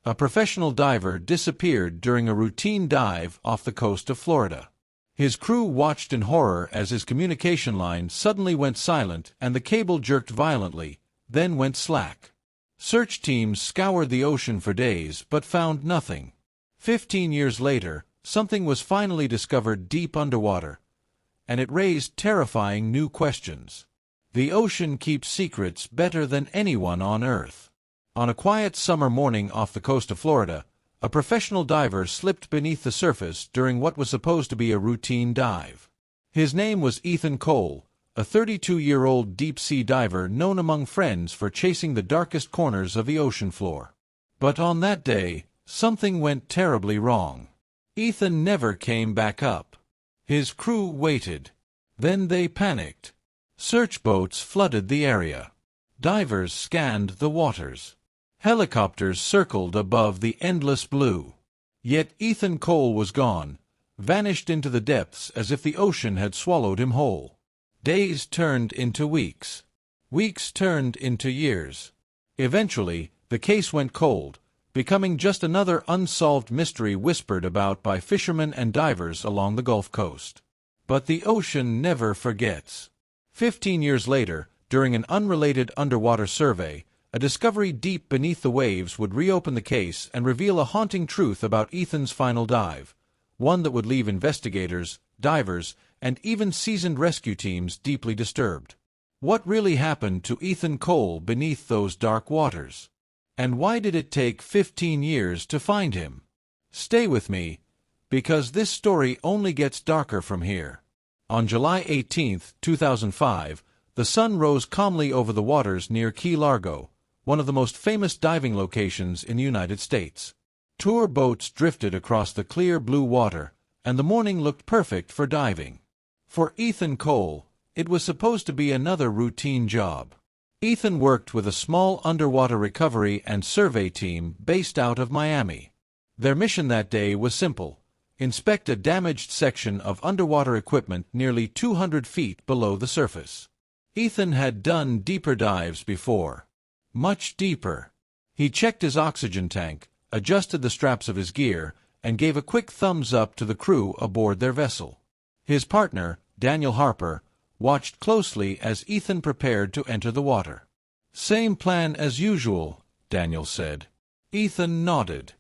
A professional diver disappeared during a routine dive off the coast of Florida. His crew watched in horror as his communication line suddenly went silent and the cable jerked violently, then went slack. Search teams scoured the ocean for days but found nothing. 15 years later, something was finally discovered deep underwater, and it raised terrifying new questions. The ocean keeps secrets better than anyone on Earth. On a quiet summer morning off the coast of Florida, a professional diver slipped beneath the surface during what was supposed to be a routine dive. His name was Ethan Cole, a 32-year-old deep-sea diver known among friends for chasing the darkest corners of the ocean floor. But on that day, something went terribly wrong. Ethan never came back up. His crew waited. Then they panicked. Search boats flooded the area. Divers scanned the waters. Helicopters circled above the endless blue. Yet Ethan Cole was gone, vanished into the depths as if the ocean had swallowed him whole. Days turned into weeks. Weeks turned into years. Eventually, the case went cold, becoming just another unsolved mystery whispered about by fishermen and divers along the Gulf Coast. But the ocean never forgets. 15 years later, during an unrelated underwater survey, a discovery deep beneath the waves would reopen the case and reveal a haunting truth about Ethan's final dive, one that would leave investigators, divers, and even seasoned rescue teams deeply disturbed. What really happened to Ethan Cole beneath those dark waters? And why did it take 15 years to find him? Stay with me, because this story only gets darker from here. On July 18, 2005, the sun rose calmly over the waters near Key Largo, one of the most famous diving locations in the United States. Tour boats drifted across the clear blue water, and the morning looked perfect for diving. For Ethan Cole, it was supposed to be another routine job. Ethan worked with a small underwater recovery and survey team based out of Miami. Their mission that day was simple: inspect a damaged section of underwater equipment nearly 200 feet below the surface. Ethan had done deeper dives before. Much deeper. He checked his oxygen tank, adjusted the straps of his gear, and gave a quick thumbs up to the crew aboard their vessel. His partner, Daniel Harper, watched closely as Ethan prepared to enter the water. "Same plan as usual," Daniel said. Ethan nodded.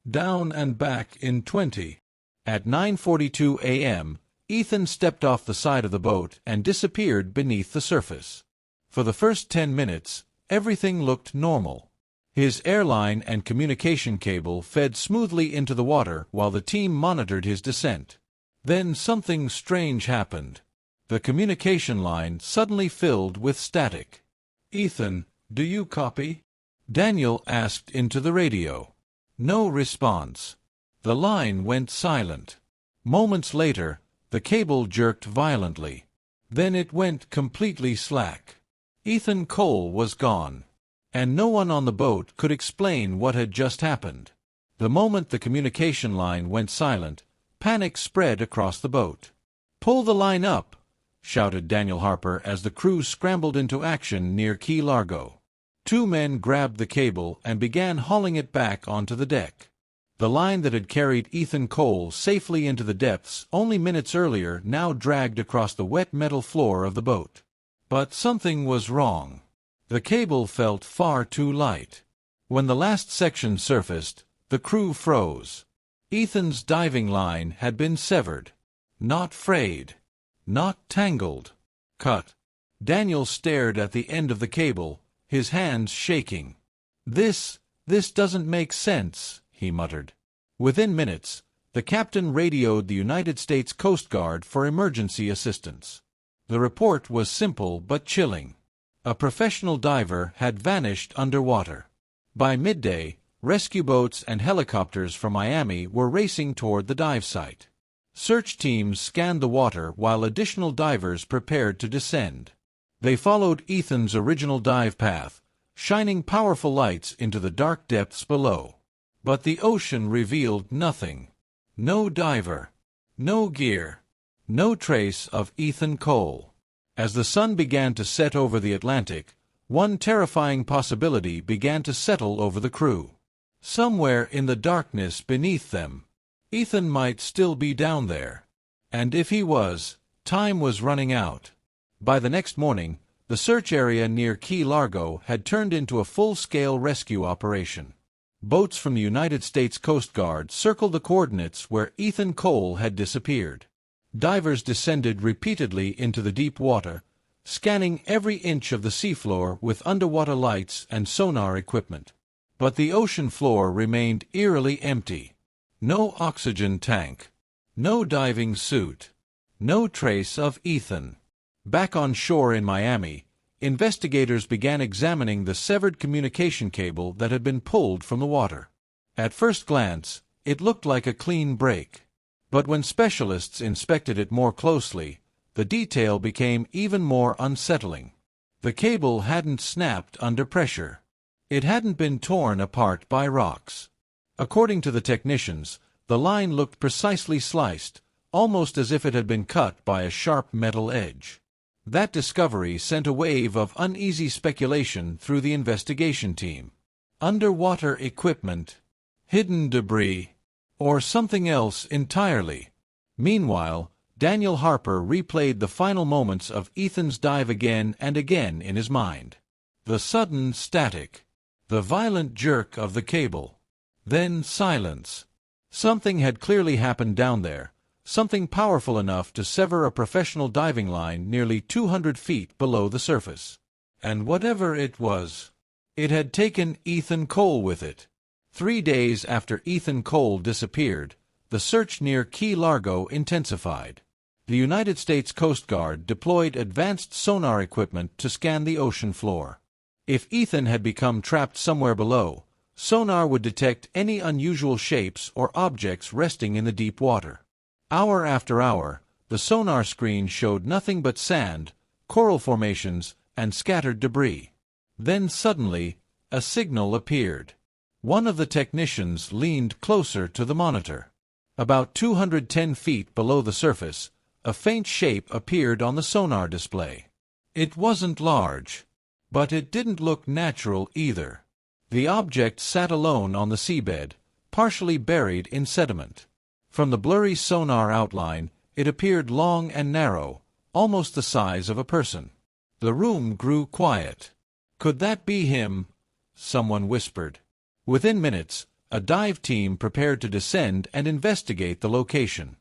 "Down and back in 20. At 9:42 a.m., Ethan stepped off the side of the boat and disappeared beneath the surface. For the first 10 minutes, everything looked normal. His airline and communication cable fed smoothly into the water while the team monitored his descent. Then something strange happened. The communication line suddenly filled with static. "Ethan, do you copy?" Daniel asked into the radio. No response. The line went silent. Moments later, the cable jerked violently. Then it went completely slack. Ethan Cole was gone, and no one on the boat could explain what had just happened. The moment the communication line went silent, panic spread across the boat. "Pull the line up!" shouted Daniel Harper as the crew scrambled into action near Key Largo. 2 men grabbed the cable and began hauling it back onto the deck. The line that had carried Ethan Cole safely into the depths only minutes earlier now dragged across the wet metal floor of the boat. But something was wrong. The cable felt far too light. When the last section surfaced, the crew froze. Ethan's diving line had been severed. Not frayed. Not tangled. Cut. Daniel stared at the end of the cable, his hands shaking. This doesn't make sense," he muttered. Within minutes, the captain radioed the United States Coast Guard for emergency assistance. The report was simple but chilling. A professional diver had vanished underwater. By midday, rescue boats and helicopters from Miami were racing toward the dive site. Search teams scanned the water while additional divers prepared to descend. They followed Ethan's original dive path, shining powerful lights into the dark depths below. But the ocean revealed nothing. No diver. No gear. No trace of Ethan Cole. As the sun began to set over the Atlantic, one terrifying possibility began to settle over the crew. Somewhere in the darkness beneath them, Ethan might still be down there. And if he was, time was running out. By the next morning, the search area near Key Largo had turned into a full-scale rescue operation. Boats from the United States Coast Guard circled the coordinates where Ethan Cole had disappeared. Divers descended repeatedly into the deep water, scanning every inch of the seafloor with underwater lights and sonar equipment. But the ocean floor remained eerily empty. No oxygen tank. No diving suit. No trace of Ethan. Back on shore in Miami, investigators began examining the severed communication cable that had been pulled from the water. At first glance, it looked like a clean break. But when specialists inspected it more closely, the detail became even more unsettling. The cable hadn't snapped under pressure. It hadn't been torn apart by rocks. According to the technicians, the line looked precisely sliced, almost as if it had been cut by a sharp metal edge. That discovery sent a wave of uneasy speculation through the investigation team. Underwater equipment, hidden debris, or something else entirely. Meanwhile, Daniel Harper replayed the final moments of Ethan's dive again and again in his mind. The sudden static. The violent jerk of the cable. Then silence. Something had clearly happened down there, something powerful enough to sever a professional diving line nearly 200 feet below the surface. And whatever it was, it had taken Ethan Cole with it. 3 days after Ethan Cole disappeared, the search near Key Largo intensified. The United States Coast Guard deployed advanced sonar equipment to scan the ocean floor. If Ethan had become trapped somewhere below, sonar would detect any unusual shapes or objects resting in the deep water. Hour after hour, the sonar screen showed nothing but sand, coral formations, and scattered debris. Then suddenly, a signal appeared. One of the technicians leaned closer to the monitor. About 210 feet below the surface, a faint shape appeared on the sonar display. It wasn't large, but it didn't look natural either. The object sat alone on the seabed, partially buried in sediment. From the blurry sonar outline, it appeared long and narrow, almost the size of a person. The room grew quiet. "Could that be him?" someone whispered. Within minutes, a dive team prepared to descend and investigate the location.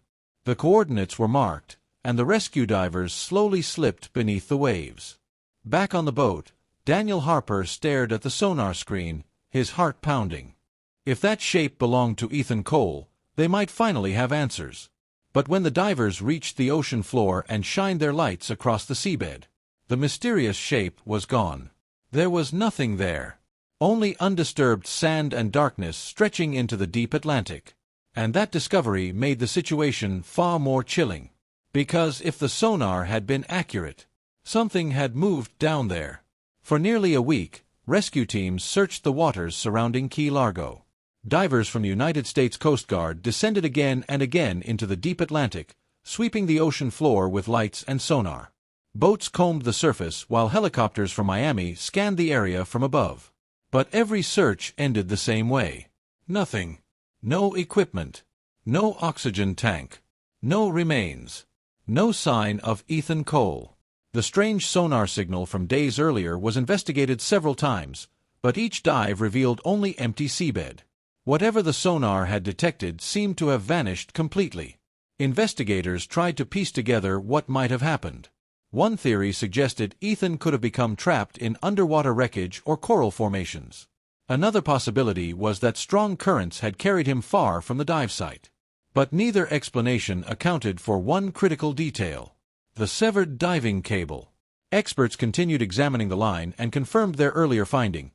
The coordinates were marked, and the rescue divers slowly slipped beneath the waves. Back on the boat, Daniel Harper stared at the sonar screen, his heart pounding. If that shape belonged to Ethan Cole, they might finally have answers. But when the divers reached the ocean floor and shined their lights across the seabed, the mysterious shape was gone. There was nothing there. Only undisturbed sand and darkness stretching into the deep Atlantic. And that discovery made the situation far more chilling. Because if the sonar had been accurate, something had moved down there. For nearly a week, rescue teams searched the waters surrounding Key Largo. Divers from the United States Coast Guard descended again and again into the deep Atlantic, sweeping the ocean floor with lights and sonar. Boats combed the surface while helicopters from Miami scanned the area from above. But every search ended the same way. Nothing. No equipment. No oxygen tank. No remains. No sign of Ethan Cole. The strange sonar signal from days earlier was investigated several times, but each dive revealed only empty seabed. Whatever the sonar had detected seemed to have vanished completely. Investigators tried to piece together what might have happened. One theory suggested Ethan could have become trapped in underwater wreckage or coral formations. Another possibility was that strong currents had carried him far from the dive site. But neither explanation accounted for one critical detail: the severed diving cable. Experts continued examining the line and confirmed their earlier finding.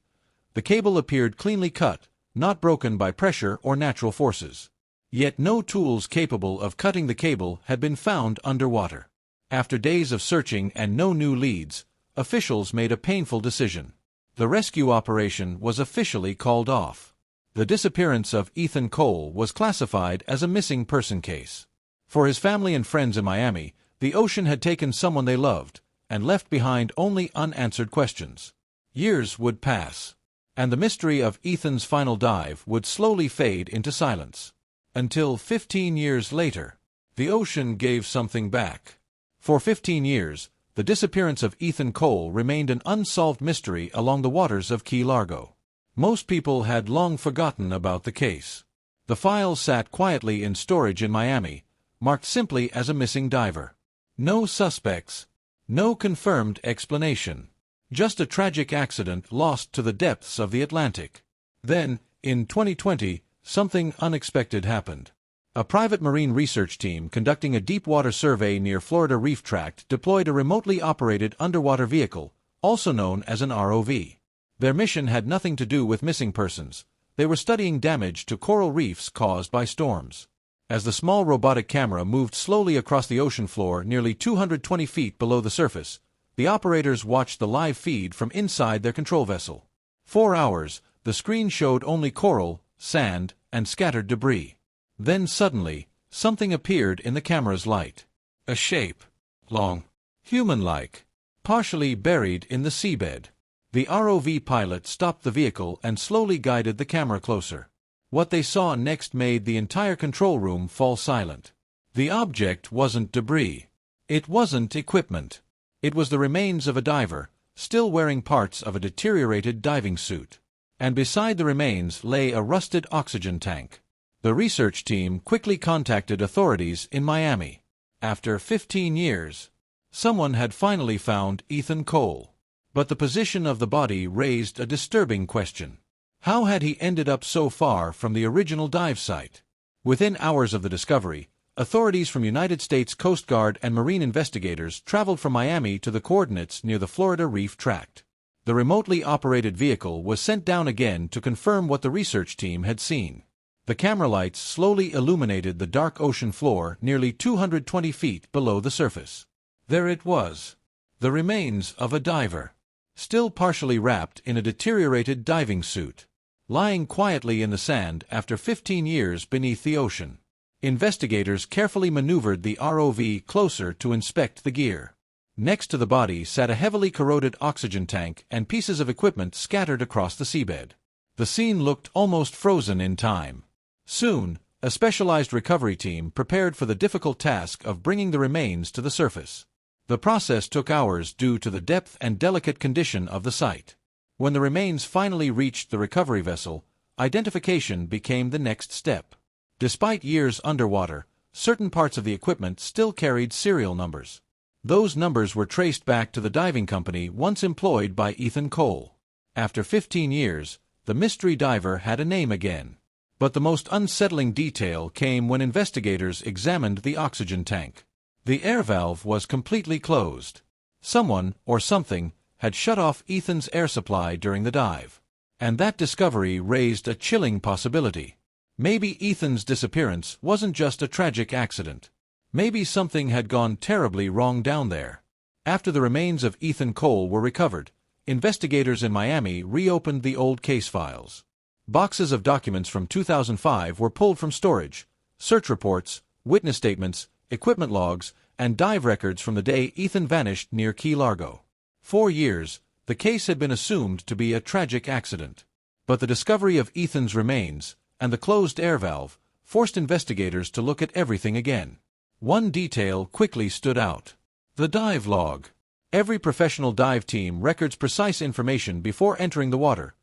The cable appeared cleanly cut, not broken by pressure or natural forces. Yet no tools capable of cutting the cable had been found underwater. After days of searching and no new leads, officials made a painful decision. The rescue operation was officially called off. The disappearance of Ethan Cole was classified as a missing person case. For his family and friends in Miami, the ocean had taken someone they loved, and left behind only unanswered questions. Years would pass. and the mystery of Ethan's final dive would slowly fade into silence. Until 15 years later, the ocean gave something back. For 15 years, the disappearance of Ethan Cole remained an unsolved mystery along the waters of Key Largo. Most people had long forgotten about the case. The file sat quietly in storage in Miami, marked simply as a missing diver. No suspects, no confirmed explanation. Just a tragic accident lost to the depths of the Atlantic. Then, in 2020, something unexpected happened. A private marine research team conducting a deep-water survey near Florida Reef Tract deployed a remotely operated underwater vehicle, also known as an ROV. Their mission had nothing to do with missing persons. They were studying damage to coral reefs caused by storms. As the small robotic camera moved slowly across the ocean floor nearly 220 feet below the surface, the operators watched the live feed from inside their control vessel. 4 hours, the screen showed only coral, sand, and scattered debris. Then suddenly, something appeared in the camera's light. A shape. Long. Human-like. Partially buried in the seabed. The ROV pilot stopped the vehicle and slowly guided the camera closer. What they saw next made the entire control room fall silent. The object wasn't debris. It wasn't equipment. It was the remains of a diver, still wearing parts of a deteriorated diving suit. And beside the remains lay a rusted oxygen tank. The research team quickly contacted authorities in Miami. After 15 years, someone had finally found Ethan Cole. But the position of the body raised a disturbing question. How had he ended up so far from the original dive site? Within hours of the discovery, authorities from United States Coast Guard and marine investigators traveled from Miami to the coordinates near the Florida Reef Tract. The remotely operated vehicle was sent down again to confirm what the research team had seen. The camera lights slowly illuminated the dark ocean floor nearly 220 feet below the surface. There it was, the remains of a diver, still partially wrapped in a deteriorated diving suit, lying quietly in the sand after 15 years beneath the ocean. Investigators carefully maneuvered the ROV closer to inspect the gear. Next to the body sat a heavily corroded oxygen tank and pieces of equipment scattered across the seabed. The scene looked almost frozen in time. Soon, a specialized recovery team prepared for the difficult task of bringing the remains to the surface. The process took hours due to the depth and delicate condition of the site. When the remains finally reached the recovery vessel, identification became the next step. Despite years underwater, certain parts of the equipment still carried serial numbers. Those numbers were traced back to the diving company once employed by Ethan Cole. After 15 years, the mystery diver had a name again. But the most unsettling detail came when investigators examined the oxygen tank. The air valve was completely closed. Someone, or something, had shut off Ethan's air supply during the dive. And that discovery raised a chilling possibility. Maybe Ethan's disappearance wasn't just a tragic accident. Maybe something had gone terribly wrong down there. After the remains of Ethan Cole were recovered, investigators in Miami reopened the old case files. Boxes of documents from 2005 were pulled from storage, search reports, witness statements, equipment logs, and dive records from the day Ethan vanished near Key Largo. 4 years, the case had been assumed to be a tragic accident. But the discovery of Ethan's remains, and the closed air valve, forced investigators to look at everything again. One detail quickly stood out. The dive log. Every professional dive team records precise information before entering the water.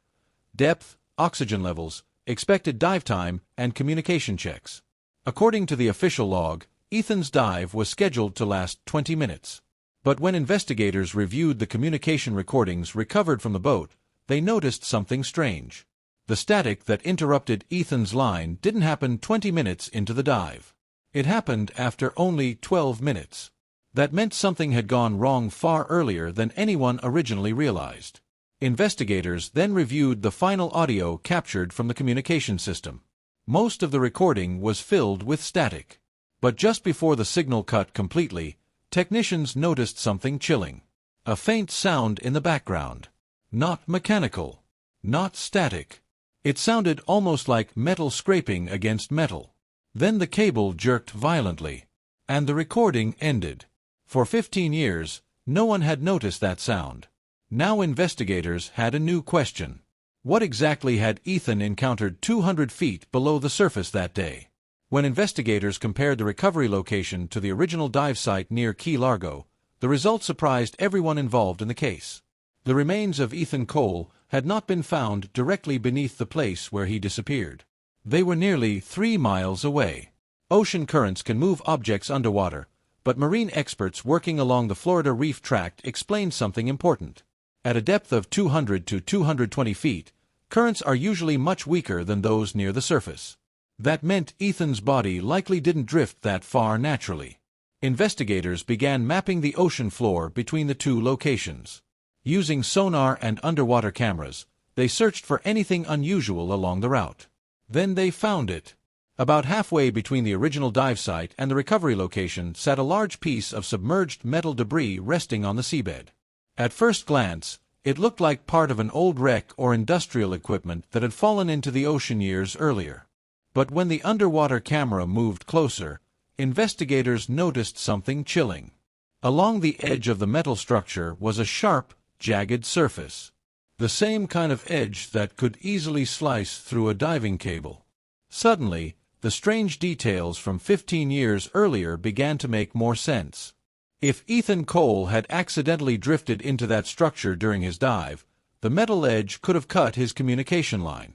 Depth, oxygen levels, expected dive time, and communication checks. According to the official log, Ethan's dive was scheduled to last 20 minutes. But when investigators reviewed the communication recordings recovered from the boat, they noticed something strange. The static that interrupted Ethan's line didn't happen 20 minutes into the dive. It happened after only 12 minutes. That meant something had gone wrong far earlier than anyone originally realized. Investigators then reviewed the final audio captured from the communication system. Most of the recording was filled with static. But just before the signal cut completely, technicians noticed something chilling. A faint sound in the background. Not mechanical. Not static. It sounded almost like metal scraping against metal. Then the cable jerked violently, and the recording ended. For 15 years, no one had noticed that sound. Now investigators had a new question. What exactly had Ethan encountered 200 feet below the surface that day? When investigators compared the recovery location to the original dive site near Key Largo, the results surprised everyone involved in the case. The remains of Ethan Cole had not been found directly beneath the place where he disappeared. They were nearly 3 miles away. Ocean currents can move objects underwater, but marine experts working along the Florida Reef Tract explained something important. At a depth of 200 to 220 feet, currents are usually much weaker than those near the surface. That meant Ethan's body likely didn't drift that far naturally. Investigators began mapping the ocean floor between the two locations. Using sonar and underwater cameras, they searched for anything unusual along the route. Then they found it. About halfway between the original dive site and the recovery location sat a large piece of submerged metal debris resting on the seabed. At first glance, it looked like part of an old wreck or industrial equipment that had fallen into the ocean years earlier. But when the underwater camera moved closer, investigators noticed something chilling. Along the edge of the metal structure was a sharp, jagged surface. The same kind of edge that could easily slice through a diving cable. Suddenly, the strange details from 15 years earlier began to make more sense. If Ethan Cole had accidentally drifted into that structure during his dive, the metal edge could have cut his communication line.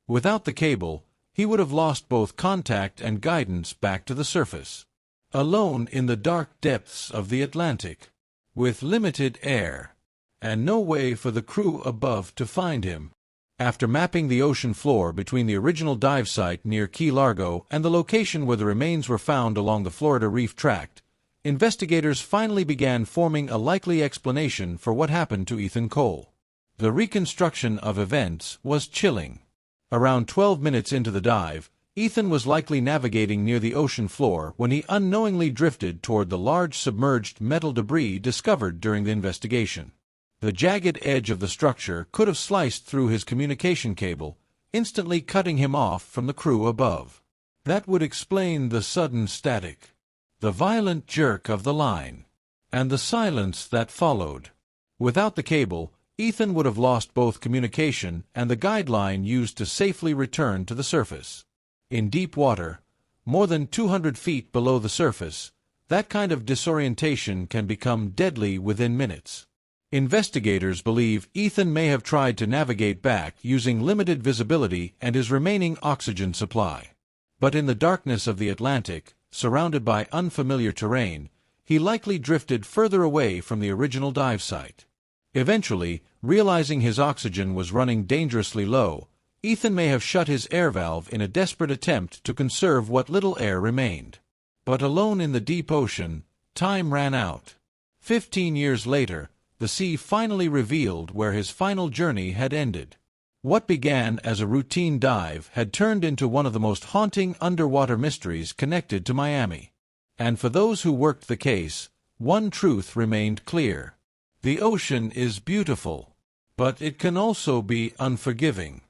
Without the cable, he would have lost both contact and guidance back to the surface. Alone in the dark depths of the Atlantic, with limited air, and no way for the crew above to find him. After mapping the ocean floor between the original dive site near Key Largo and the location where the remains were found along the Florida Reef Tract, investigators finally began forming a likely explanation for what happened to Ethan Cole. The reconstruction of events was chilling. Around 12 minutes into the dive, Ethan was likely navigating near the ocean floor when he unknowingly drifted toward the large submerged metal debris discovered during the investigation. The jagged edge of the structure could have sliced through his communication cable, instantly cutting him off from the crew above. That would explain the sudden static, the violent jerk of the line, and the silence that followed. Without the cable, Ethan would have lost both communication and the guideline used to safely return to the surface. In deep water, more than 200 feet below the surface, that kind of disorientation can become deadly within minutes. Investigators believe Ethan may have tried to navigate back using limited visibility and his remaining oxygen supply. But in the darkness of the Atlantic, surrounded by unfamiliar terrain, he likely drifted further away from the original dive site. Eventually, realizing his oxygen was running dangerously low, Ethan may have shut his air valve in a desperate attempt to conserve what little air remained. But alone in the deep ocean, time ran out. 15 years later, the sea finally revealed where his final journey had ended. What began as a routine dive had turned into one of the most haunting underwater mysteries connected to Miami. And for those who worked the case, one truth remained clear. The ocean is beautiful, but it can also be unforgiving.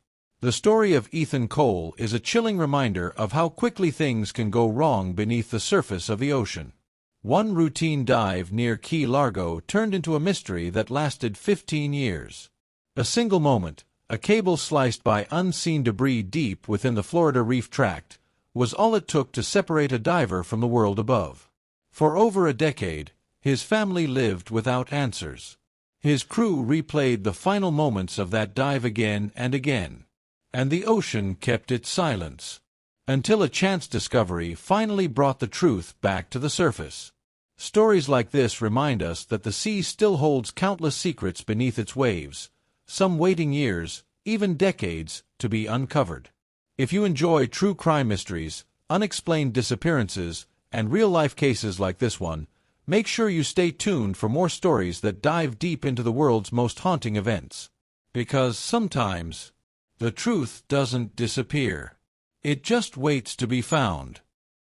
The story of Ethan Cole is a chilling reminder of how quickly things can go wrong beneath the surface of the ocean. One routine dive near Key Largo turned into a mystery that lasted 15 years. A single moment, a cable sliced by unseen debris deep within the Florida Reef Tract, was all it took to separate a diver from the world above. For over a decade, his family lived without answers. His crew replayed the final moments of that dive again and again. And the ocean kept its silence. Until a chance discovery finally brought the truth back to the surface. Stories like this remind us that the sea still holds countless secrets beneath its waves, some waiting years, even decades, to be uncovered. If you enjoy true crime mysteries, unexplained disappearances, and real-life cases like this one, make sure you stay tuned for more stories that dive deep into the world's most haunting events. Because sometimes, the truth doesn't disappear. It just waits to be found.